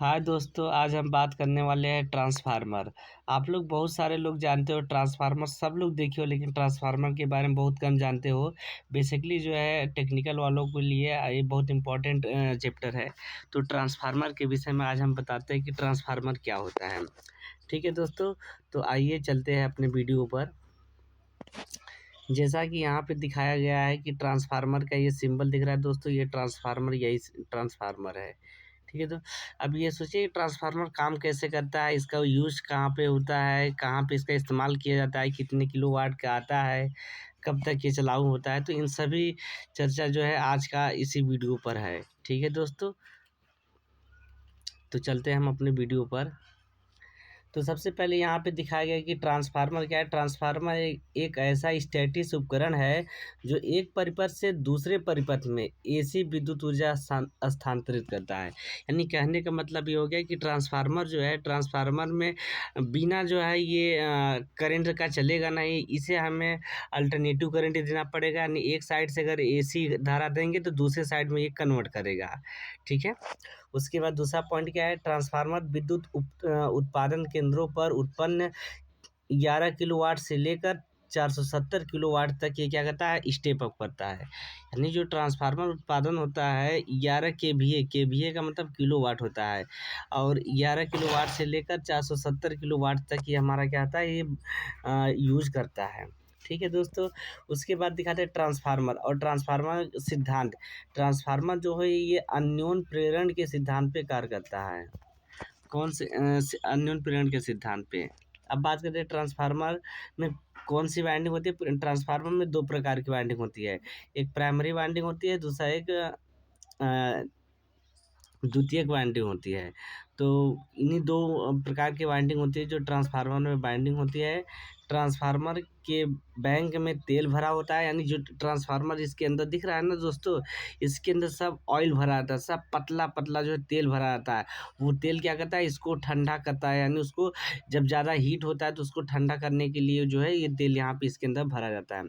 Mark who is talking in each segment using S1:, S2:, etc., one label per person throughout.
S1: हाय दोस्तों, आज हम बात करने वाले हैं ट्रांसफार्मर। आप लोग बहुत सारे लोग जानते हो ट्रांसफार्मर, सब लोग देखे हो, लेकिन ट्रांसफार्मर के बारे में बहुत कम जानते हो। बेसिकली जो है टेक्निकल वालों के लिए ये बहुत इंपॉर्टेंट चैप्टर है। तो ट्रांसफार्मर के विषय में आज हम बताते हैं कि ट्रांसफार्मर क्या होता है। ठीक है दोस्तों, तो आइए चलते हैं अपने वीडियो पर। जैसा कि यहाँ पे दिखाया गया है कि ट्रांसफार्मर का ये सिंबल दिख रहा है दोस्तों, ये ट्रांसफार्मर, यही ट्रांसफार्मर है। ठीक है, तो अब ये सोचिए ट्रांसफार्मर काम कैसे करता है, इसका यूज़ कहाँ पे होता है, कहाँ पे इसका इस्तेमाल किया जाता है, कितने किलोवाट का आता है, कब तक ये चालू होता है। तो इन सभी चर्चा जो है आज का इसी वीडियो पर है। ठीक है दोस्तों, तो चलते हैं हम अपने वीडियो पर। तो सबसे पहले यहाँ पे दिखाया गया है कि ट्रांसफार्मर क्या है। ट्रांसफार्मर एक ऐसा स्टैटिक उपकरण है जो एक परिपथ से दूसरे परिपथ में एसी विद्युत ऊर्जा स्थानांतरित करता है। यानी कहने का मतलब ये हो गया कि ट्रांसफार्मर जो है, ट्रांसफार्मर में बिना जो है ये करंट का चलेगा नहीं, इसे हमें अल्टरनेटिव करंट देना पड़ेगा। यानी एक साइड से अगर एसी धारा देंगे तो दूसरे साइड में ये कन्वर्ट करेगा। ठीक है, उसके बाद दूसरा पॉइंट क्या है, ट्रांसफार्मर विद्युत उत्पादन केंद्रों पर उत्पन्न 11 किलोवाट से लेकर 470 किलोवाट तक ये क्या करता है, स्टेप अप करता है। यानी जो ट्रांसफार्मर उत्पादन होता है 11 केवीए का मतलब किलोवाट होता है, और 11 किलोवाट से लेकर 470 किलोवाट तक ये हमारा क्या होता है, ये यूज करता है। ठीक है दोस्तों, उसके बाद दिखाते हैं ट्रांसफार्मर और ट्रांसफार्मर सिद्धांत। ट्रांसफार्मर जो है ये अन्योन प्रेरण के सिद्धांत पे कार्य करता है। कौन से अन्योन प्रेरण के सिद्धांत पे। अब बात करते हैं ट्रांसफार्मर में कौन सी वाइंडिंग होती है। ट्रांसफार्मर में दो प्रकार की वाइंडिंग होती है, एक प्राइमरी वाइंडिंग होती है, दूसरा एक द्वितीयक वाइंडिंग होती है। तो इन्हीं दो प्रकार की वाइंडिंग होती है जो ट्रांसफार्मर में वाइंडिंग होती है। ट्रांसफार्मर के बैंक में तेल भरा होता है, यानी जो ट्रांसफार्मर इसके अंदर दिख रहा है ना दोस्तों, इसके अंदर सब ऑयल भरा रहता है, सब पतला पतला जो है तेल भरा रहता है। वो तेल क्या करता है, इसको ठंडा करता है, यानी उसको जब ज़्यादा हीट होता है तो उसको ठंडा करने के लिए जो है ये तेल यहाँ पे इसके अंदर भरा जाता है।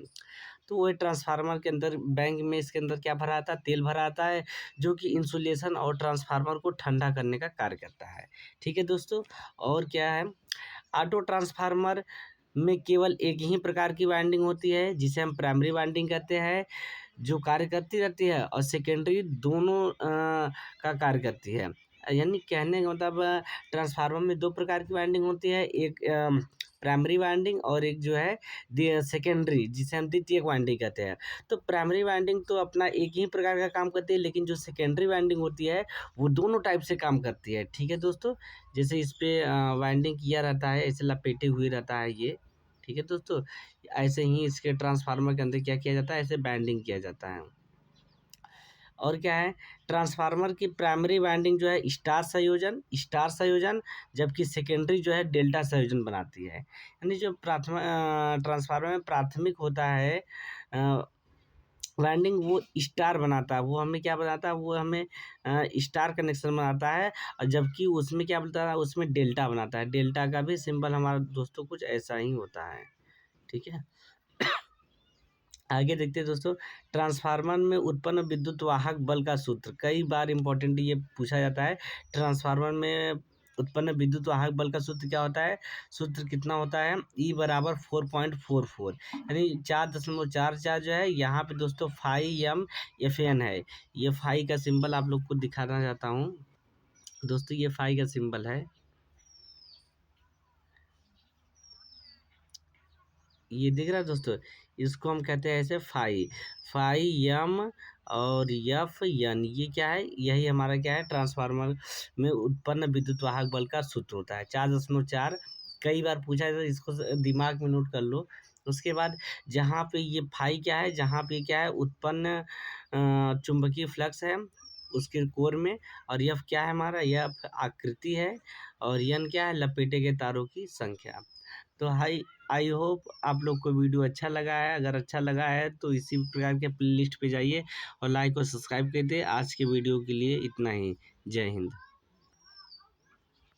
S1: तो वही ट्रांसफार्मर के अंदर बैंक में इसके अंदर क्या भरा आता है, तेल भरा आता है, जो कि इंसुलेशन और ट्रांसफार्मर को ठंडा करने का कार्य करता है। ठीक है दोस्तों, और क्या है, ऑटो ट्रांसफार्मर में केवल एक ही प्रकार की वाइंडिंग होती है जिसे हम प्राइमरी वाइंडिंग कहते हैं, जो कार्य करती रहती है, और सेकेंडरी दोनों का कार्य करती है। यानी कहने का मतलब ट्रांसफार्मर में दो प्रकार की वाइंडिंग होती है, एक प्राइमरी वाइंडिंग और एक जो है सेकेंडरी, जिसे हम द्वितीयक वाइंडिंग कहते हैं। तो प्राइमरी वाइंडिंग तो अपना एक ही प्रकार का काम करती है, लेकिन जो सेकेंडरी वाइंडिंग होती है वो दोनों टाइप से काम करती है। ठीक है दोस्तों, जैसे इस पे वाइंडिंग किया रहता है, ऐसे लपेटे हुए रहता है ये। ठीक है दोस्तों, ऐसे ही इसके ट्रांसफार्मर के अंदर क्या किया जाता है, ऐसे बाइंडिंग किया जाता है। और क्या है, ट्रांसफार्मर की प्राइमरी वाइंडिंग जो है स्टार संयोजन, जबकि सेकेंडरी जो है डेल्टा संयोजन बनाती है। यानी जो ट्रांसफार्मर में प्राथमिक होता है वाइंडिंग, वो स्टार बनाता है, वो हमें क्या बनाता है, वो हमें स्टार कनेक्शन बनाता है, और जबकि उसमें क्या बोलता है, उसमें डेल्टा बनाता है। डेल्टा का भी सिंबल हमारा दोस्तों कुछ ऐसा ही होता है। ठीक है, आगे देखते हैं दोस्तों, ट्रांसफार्मर में उत्पन्न विद्युत वाहक बल का सूत्र। कई बार इंपॉर्टेंट ये पूछा जाता है, ट्रांसफार्मर में उत्पन्न विद्युत वाहक बल का सूत्र क्या होता है। सूत्र कितना होता है, E बराबर 4.44, यानी 4.44 जो है। यहाँ पे दोस्तों φm/Fn है। ये फाई का सिंबल आप लोग को दिखाना चाहता हूँ दोस्तों, ये फाई का सिंबल है, ये दिख रहा है दोस्तों। इसको हम कहते हैं ऐसे फाई m और Fn, ये क्या है, यही हमारा क्या है, ट्रांसफार्मर में उत्पन्न विद्युत वाहक बल का सूत्र होता है 4.4। कई बार पूछा है, तो इसको दिमाग में नोट कर लो। उसके बाद जहाँ पे ये फाई क्या है, जहाँ पे क्या है, उत्पन्न चुंबकीय फ्लक्स है उसके कोर में, और यफ क्या है हमारा, यफ आकृति है, और यन क्या है, लपेटे गए तारों की संख्या। तो आई होप आप लोग को वीडियो अच्छा लगा है। अगर अच्छा लगा है तो इसी प्रकार के प्लेलिस्ट पे जाइए और लाइक और सब्सक्राइब कर दे। आज के वीडियो के लिए इतना ही। जय हिंद।